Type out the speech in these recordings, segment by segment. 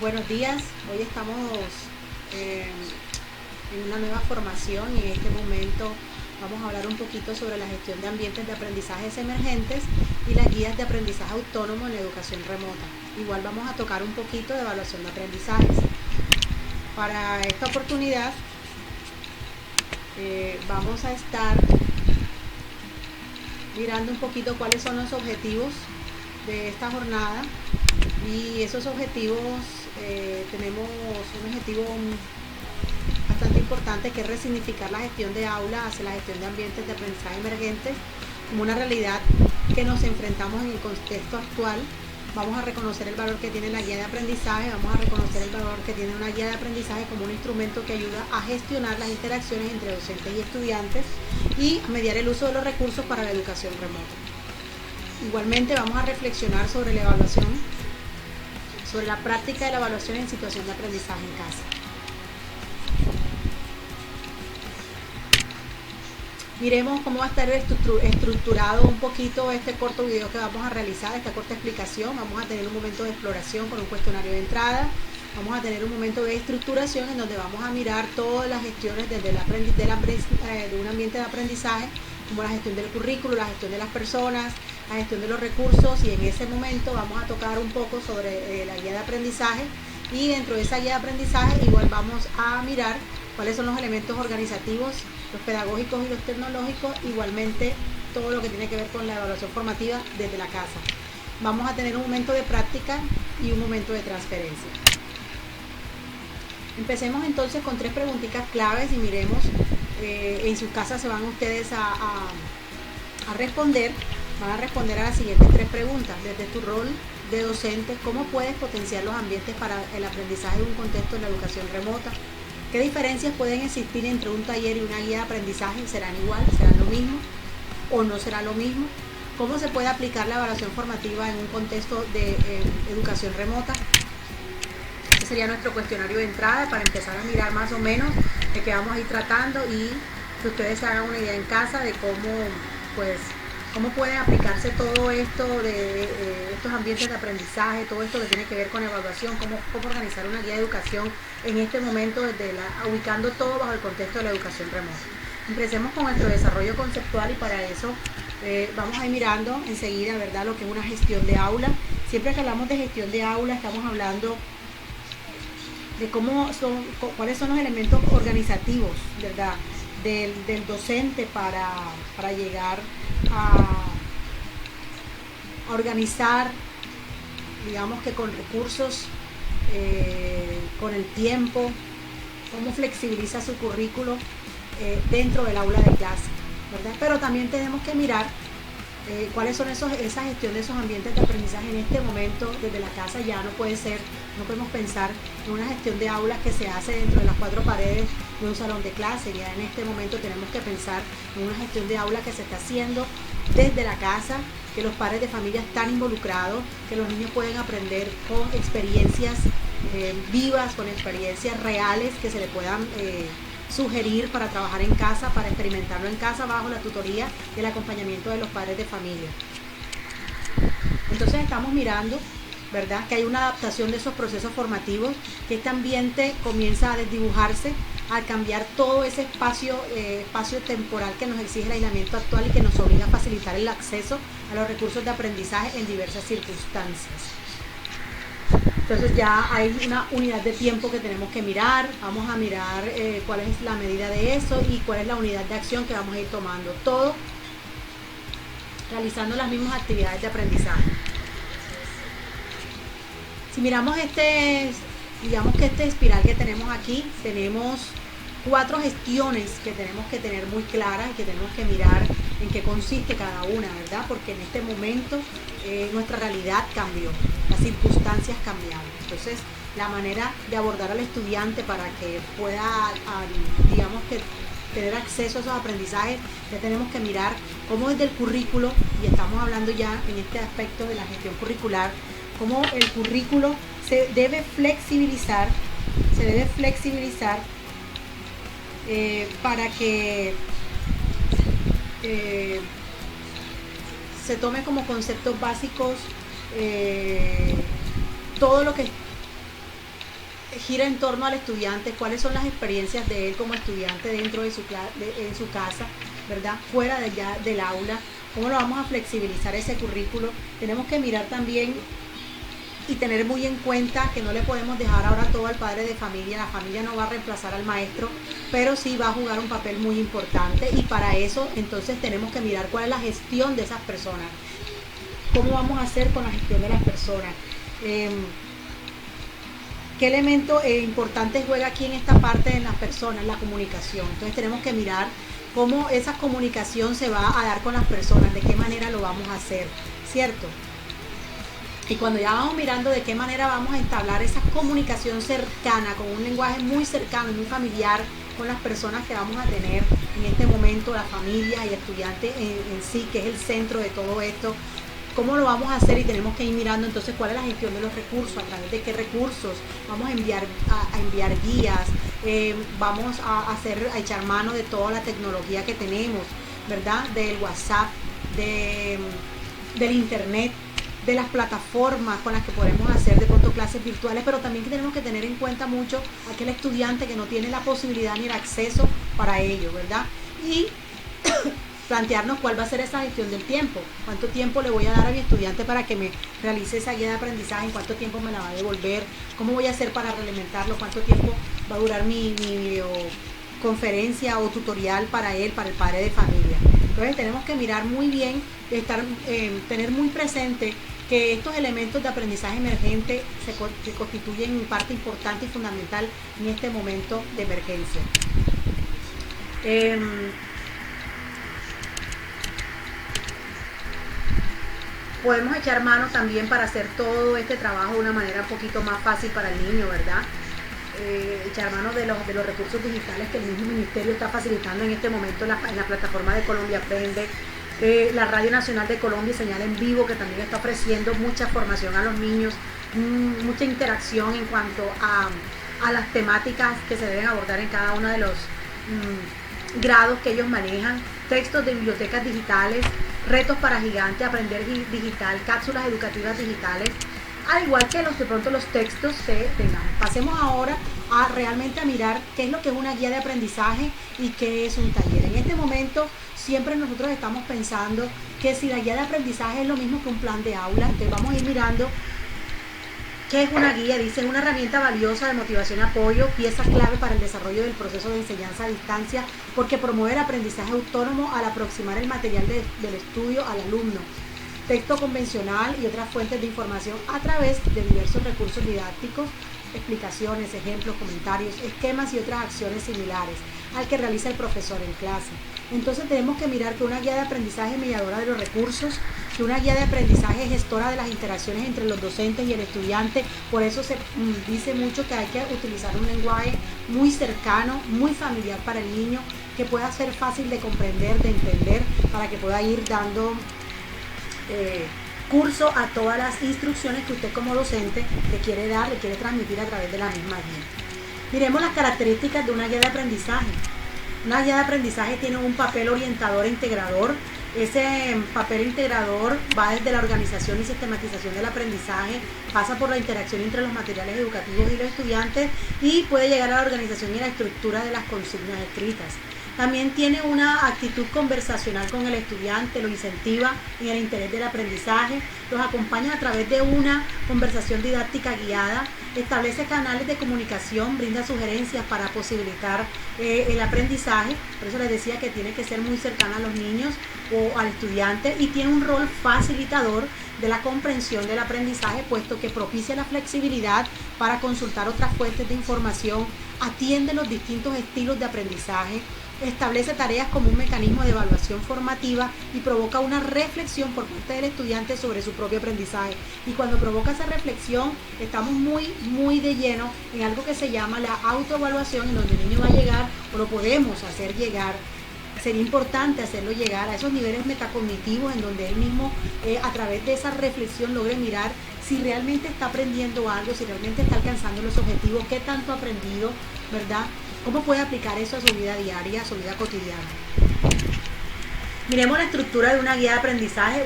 Buenos días, hoy estamos en una nueva formación y en este momento vamos a hablar un poquito sobre la gestión de ambientes de aprendizajes emergentes y las guías de aprendizaje autónomo en la educación remota. Igual vamos a tocar un poquito de evaluación de aprendizajes. Para esta oportunidad vamos a estar mirando un poquito cuáles son los objetivos de esta jornada, y esos objetivos tenemos un objetivo bastante importante, que es resignificar la gestión de aula hacia la gestión de ambientes de aprendizaje emergentes como una realidad que nos enfrentamos en el contexto actual. Vamos a reconocer el valor que tiene la guía de aprendizaje, vamos a reconocer el valor que tiene una guía de aprendizaje como un instrumento que ayuda a gestionar las interacciones entre docentes y estudiantes y a mediar el uso de los recursos para la educación remota. Igualmente vamos a reflexionar sobre la evaluación, sobre la práctica de la evaluación en situación de aprendizaje en casa. Miremos cómo va a estar estructurado un poquito este corto video que vamos a realizar, esta corta explicación. Vamos a tener un momento de exploración con un cuestionario de entrada. Vamos a tener un momento de estructuración en donde vamos a mirar todas las gestiones desde de un ambiente de aprendizaje, como la gestión del currículo, la gestión de las personas, la gestión de los recursos, y en ese momento vamos a tocar un poco sobre la guía de aprendizaje, y dentro de esa guía de aprendizaje igual vamos a mirar cuáles son los elementos organizativos, los pedagógicos y los tecnológicos, igualmente todo lo que tiene que ver con la evaluación formativa desde la casa. Vamos a tener un momento de práctica y un momento de transferencia. Empecemos entonces con 3 preguntitas claves y miremos, en sus casas se van ustedes a responder, van a responder a las siguientes 3 preguntas. Desde tu rol de docente, ¿cómo puedes potenciar los ambientes para el aprendizaje de un contexto en la educación remota? ¿Qué diferencias pueden existir entre un taller y una guía de aprendizaje? ¿Serán igual? ¿Serán lo mismo? ¿O no será lo mismo? ¿Cómo se puede aplicar la evaluación formativa en un contexto de educación remota? Este sería nuestro cuestionario de entrada para empezar a mirar más o menos de qué vamos a ir tratando, y que ustedes se hagan una idea en casa de cómo puede aplicarse todo esto de estos ambientes de aprendizaje, todo esto que tiene que ver con evaluación, cómo organizar una guía de educación en este momento, ubicando todo bajo el contexto de la educación remota. Empecemos con nuestro desarrollo conceptual, y para eso vamos a ir mirando enseguida, ¿verdad?, lo que es una gestión de aula. Siempre que hablamos de gestión de aula estamos hablando de cuáles son los elementos organizativos, ¿verdad?, del docente para llegar a organizar, digamos que con recursos, con el tiempo, cómo flexibiliza su currículo dentro del aula de clase, ¿verdad? Pero también tenemos que mirar cuáles son esa gestión de esos ambientes de aprendizaje en este momento desde la casa. Ya no podemos pensar en una gestión de aulas que se hace dentro de las 4 paredes de un salón de clase. Ya en este momento tenemos que pensar en una gestión de aula que se está haciendo desde la casa, que los padres de familia están involucrados, que los niños pueden aprender con experiencias vivas, con experiencias reales que se le puedan sugerir para trabajar en casa, para experimentarlo en casa bajo la tutoría y el acompañamiento de los padres de familia. Entonces estamos mirando, ¿verdad?, que hay una adaptación de esos procesos formativos, que este ambiente comienza a desdibujarse al cambiar todo ese espacio temporal que nos exige el aislamiento actual y que nos obliga a facilitar el acceso a los recursos de aprendizaje en diversas circunstancias. Entonces ya hay una unidad de tiempo que tenemos que mirar. Vamos a mirar cuál es la medida de eso y cuál es la unidad de acción que vamos a ir tomando. Todo realizando las mismas actividades de aprendizaje. Si miramos digamos que este espiral que tenemos aquí, tenemos 4 gestiones que tenemos que tener muy claras y que tenemos que mirar en qué consiste cada una, ¿verdad? Porque en este momento nuestra realidad cambió, las circunstancias cambiaron. Entonces, la manera de abordar al estudiante para que pueda, digamos que, tener acceso a esos aprendizajes, ya tenemos que mirar cómo desde el currículo, y estamos hablando ya en este aspecto de la gestión curricular, cómo el currículo se debe flexibilizar para que se tome como conceptos básicos todo lo que gira en torno al estudiante, cuáles son las experiencias de él como estudiante dentro de en su casa, ¿verdad? Fuera de ya del aula, cómo lo vamos a flexibilizar ese currículo. Tenemos que mirar también y tener muy en cuenta que no le podemos dejar ahora todo al padre de familia. La familia no va a reemplazar al maestro, pero sí va a jugar un papel muy importante, y para eso entonces tenemos que mirar cuál es la gestión de esas personas, cómo vamos a hacer con la gestión de las personas. ¿Qué elemento importante juega aquí en esta parte de las personas? La comunicación. Entonces tenemos que mirar cómo esa comunicación se va a dar con las personas, de qué manera lo vamos a hacer, ¿cierto? Y cuando ya vamos mirando de qué manera vamos a entablar esa comunicación cercana, con un lenguaje muy cercano y muy familiar con las personas que vamos a tener en este momento, la familia y el estudiante en sí, que es el centro de todo esto, cómo lo vamos a hacer, y tenemos que ir mirando entonces cuál es la gestión de los recursos, a través de qué recursos vamos a enviar guías, vamos a echar mano de toda la tecnología que tenemos, ¿verdad? Del WhatsApp, del internet, de las plataformas con las que podemos hacer de pronto clases virtuales, pero también que tenemos que tener en cuenta mucho a aquel estudiante que no tiene la posibilidad ni el acceso para ello, ¿verdad? Y plantearnos cuál va a ser esa gestión del tiempo, cuánto tiempo le voy a dar a mi estudiante para que me realice esa guía de aprendizaje, en cuánto tiempo me la va a devolver, cómo voy a hacer para realimentarlo, cuánto tiempo va a durar mi videoconferencia o tutorial para él, para el padre de familia. Entonces tenemos que mirar muy bien, tener muy presente que estos elementos de aprendizaje emergente se constituyen parte importante y fundamental en este momento de emergencia. Podemos echar mano también para hacer todo este trabajo de una manera un poquito más fácil para el niño, ¿verdad? Echar mano de los recursos digitales que el mismo ministerio está facilitando en este momento en la plataforma de Colombia Aprende. La Radio Nacional de Colombia, Señal en Vivo, que también está ofreciendo mucha formación a los niños, mucha interacción en cuanto a las temáticas que se deben abordar en cada uno de los grados que ellos manejan, textos de bibliotecas digitales, retos para gigantes, aprender digital, cápsulas educativas digitales, al igual que de pronto los textos que tengamos. Pasemos ahora a realmente a mirar qué es lo que es una guía de aprendizaje y qué es un taller. En este momento siempre nosotros estamos pensando que si la guía de aprendizaje es lo mismo que un plan de aula, entonces vamos a ir mirando qué es una guía. Dice: una herramienta valiosa de motivación y apoyo, pieza clave para el desarrollo del proceso de enseñanza a distancia, porque promueve el aprendizaje autónomo al aproximar el material del estudio al alumno. Texto convencional y otras fuentes de información a través de diversos recursos didácticos, explicaciones, ejemplos, comentarios, esquemas y otras acciones similares al que realiza el profesor en clase. Entonces tenemos que mirar que una guía de aprendizaje es mediadora de los recursos, que una guía de aprendizaje es gestora de las interacciones entre los docentes y el estudiante. Por eso se dice mucho que hay que utilizar un lenguaje muy cercano, muy familiar para el niño, que pueda ser fácil de comprender, de entender, para que pueda ir dando curso a todas las instrucciones que usted como docente le quiere dar, le quiere transmitir a través de la misma guía. Miremos las características de una guía de aprendizaje. Una guía de aprendizaje tiene un papel orientador e integrador. Ese papel integrador va desde la organización y sistematización del aprendizaje, pasa por la interacción entre los materiales educativos y los estudiantes, y puede llegar a la organización y la estructura de las consignas escritas. También tiene una actitud conversacional con el estudiante, lo incentiva en el interés del aprendizaje, los acompaña a través de una conversación didáctica guiada, establece canales de comunicación, brinda sugerencias para posibilitar el aprendizaje. Por eso les decía que tiene que ser muy cercana a los niños o al estudiante, y tiene un rol facilitador de la comprensión del aprendizaje, puesto que propicia la flexibilidad para consultar otras fuentes de información, atiende los distintos estilos de aprendizaje, establece tareas como un mecanismo de evaluación formativa y provoca una reflexión por parte del estudiante sobre su propio aprendizaje. Y cuando provoca esa reflexión, estamos muy de lleno en algo que se llama la autoevaluación, en donde el niño va a llegar, o lo podemos hacer llegar. Sería importante hacerlo llegar a esos niveles metacognitivos, en donde él mismo, a través de esa reflexión, logre mirar si realmente está aprendiendo algo, si realmente está alcanzando los objetivos, qué tanto ha aprendido, ¿verdad? ¿Cómo puede aplicar eso a su vida diaria, a su vida cotidiana? Miremos la estructura de una guía de aprendizaje.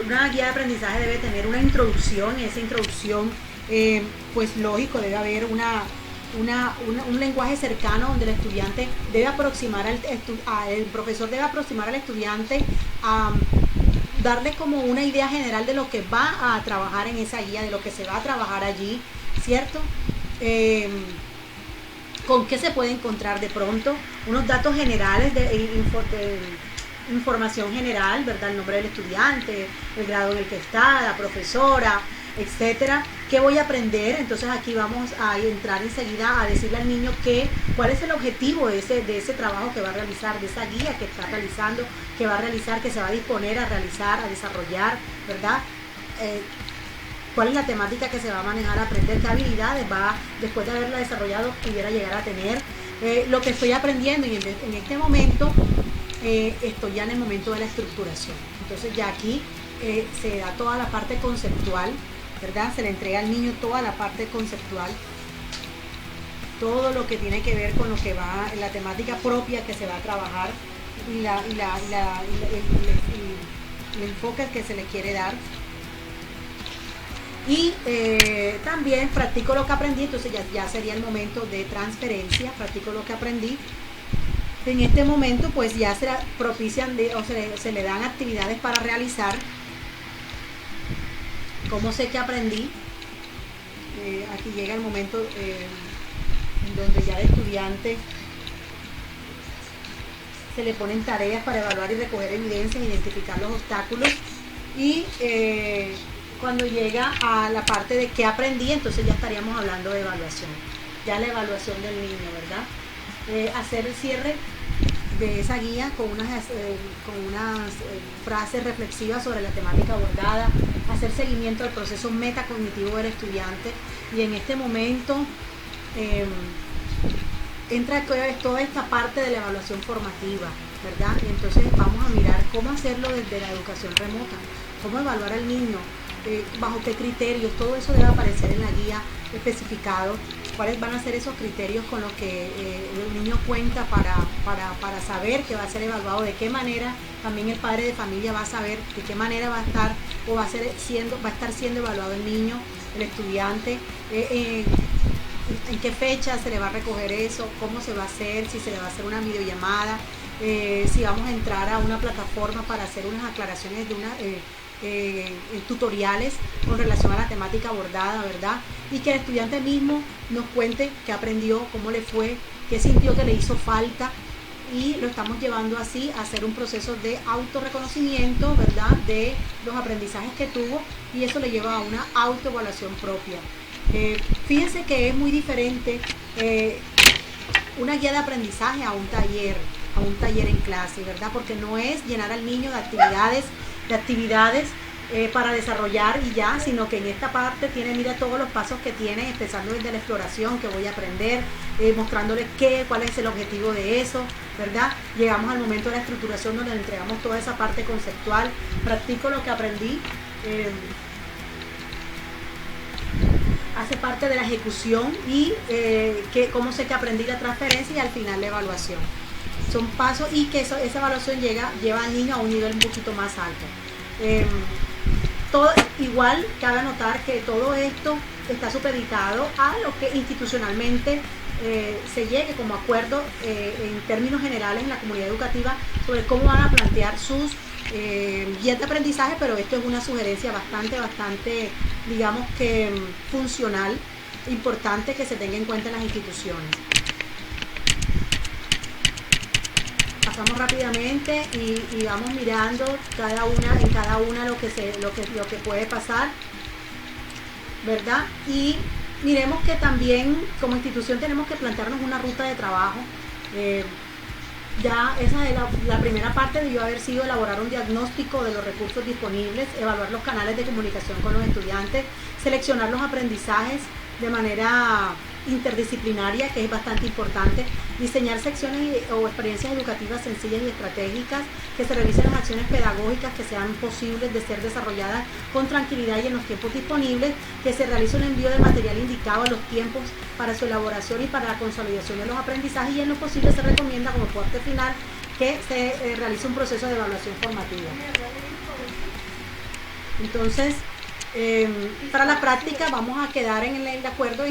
Una guía de aprendizaje debe tener una introducción, y esa introducción pues lógico, debe haber un lenguaje cercano donde el estudiante debe aproximar el profesor debe aproximar al estudiante a darle como una idea general de lo que va a trabajar en esa guía, de lo que se va a trabajar allí, ¿cierto? Con qué se puede encontrar de pronto, unos datos generales de información general, ¿verdad? El nombre del estudiante, el grado en el que está, la profesora, etcétera. ¿Qué voy a aprender? Entonces aquí vamos a entrar enseguida a decirle al niño cuál es el objetivo de ese trabajo que va a realizar, de esa guía que está realizando, que va a realizar, que se va a disponer a realizar, a desarrollar, ¿verdad? ¿Cuál es la temática que se va a manejar, a aprender? ¿Qué habilidades va, después de haberla desarrollado, pudiera llegar a tener? Lo que estoy aprendiendo, y en este momento estoy ya en el momento de la estructuración. Entonces ya aquí se da toda la parte conceptual, ¿verdad? Se le entrega al niño toda la parte conceptual, todo lo que tiene que ver con lo que va en la temática propia que se va a trabajar y el enfoque que se le quiere dar. Y también practico lo que aprendí, entonces ya sería el momento de transferencia, practico lo que aprendí. En este momento pues ya se propician se le dan actividades para realizar. ¿Cómo sé que aprendí? Aquí llega el momento en donde ya el estudiante se le ponen tareas para evaluar y recoger evidencias, identificar los obstáculos, y cuando llega a la parte de qué aprendí, entonces ya estaríamos hablando de evaluación, ya la evaluación del niño, ¿verdad? Hacer el cierre de esa guía con unas frases reflexivas sobre la temática abordada, hacer seguimiento del proceso metacognitivo del estudiante, y en este momento entra toda esta parte de la evaluación formativa, ¿verdad? Y entonces vamos a mirar cómo hacerlo desde la educación remota, cómo evaluar al niño, bajo qué criterios, todo eso debe aparecer en la guía especificado, cuáles van a ser esos criterios con los que el niño cuenta para saber que va a ser evaluado, de qué manera también el padre de familia va a saber de qué manera va a estar o va a estar siendo evaluado el niño, el estudiante, en qué fecha se le va a recoger eso, cómo se va a hacer, si se le va a hacer una videollamada, si vamos a entrar a una plataforma para hacer unas aclaraciones de tutoriales con relación a la temática abordada, ¿verdad? Y que el estudiante mismo nos cuente qué aprendió, cómo le fue, qué sintió que le hizo falta, y lo estamos llevando así a hacer un proceso de autorreconocimiento, ¿verdad? De los aprendizajes que tuvo, y eso le lleva a una autoevaluación propia. Fíjense que es muy diferente una guía de aprendizaje a un taller en clase, ¿verdad? Porque no es llenar al niño de actividades para desarrollar y ya, sino que en esta parte mira todos los pasos que tiene, empezando desde la exploración, que voy a aprender, mostrándoles cuál es el objetivo de eso, ¿verdad? Llegamos al momento de la estructuración, donde le entregamos toda esa parte conceptual, practico lo que aprendí, hace parte de la ejecución, y cómo sé que aprendí, la transferencia, y al final la evaluación. Son pasos, y que esa evaluación lleva al niño a un nivel un poquito más alto. Todo igual, cabe anotar que todo esto está supeditado a lo que institucionalmente se llegue como acuerdo en términos generales en la comunidad educativa sobre cómo van a plantear sus guías de aprendizaje, pero esto es una sugerencia bastante, digamos que funcional, importante, que se tenga en cuenta en las instituciones. Pasamos rápidamente y vamos mirando en cada una lo que puede pasar, ¿verdad? Y miremos que también como institución tenemos que plantearnos una ruta de trabajo. Ya esa de la primera parte debió haber sido elaborar un diagnóstico de los recursos disponibles, evaluar los canales de comunicación con los estudiantes, seleccionar los aprendizajes de manera interdisciplinaria, que es bastante importante, diseñar secciones o experiencias educativas sencillas y estratégicas, que se realicen las acciones pedagógicas que sean posibles de ser desarrolladas con tranquilidad y en los tiempos disponibles, que se realice un envío del material indicado a los tiempos para su elaboración y para la consolidación de los aprendizajes, y en lo posible se recomienda como parte final que se realice un proceso de evaluación formativa. Entonces, Para la práctica vamos a quedar en el acuerdo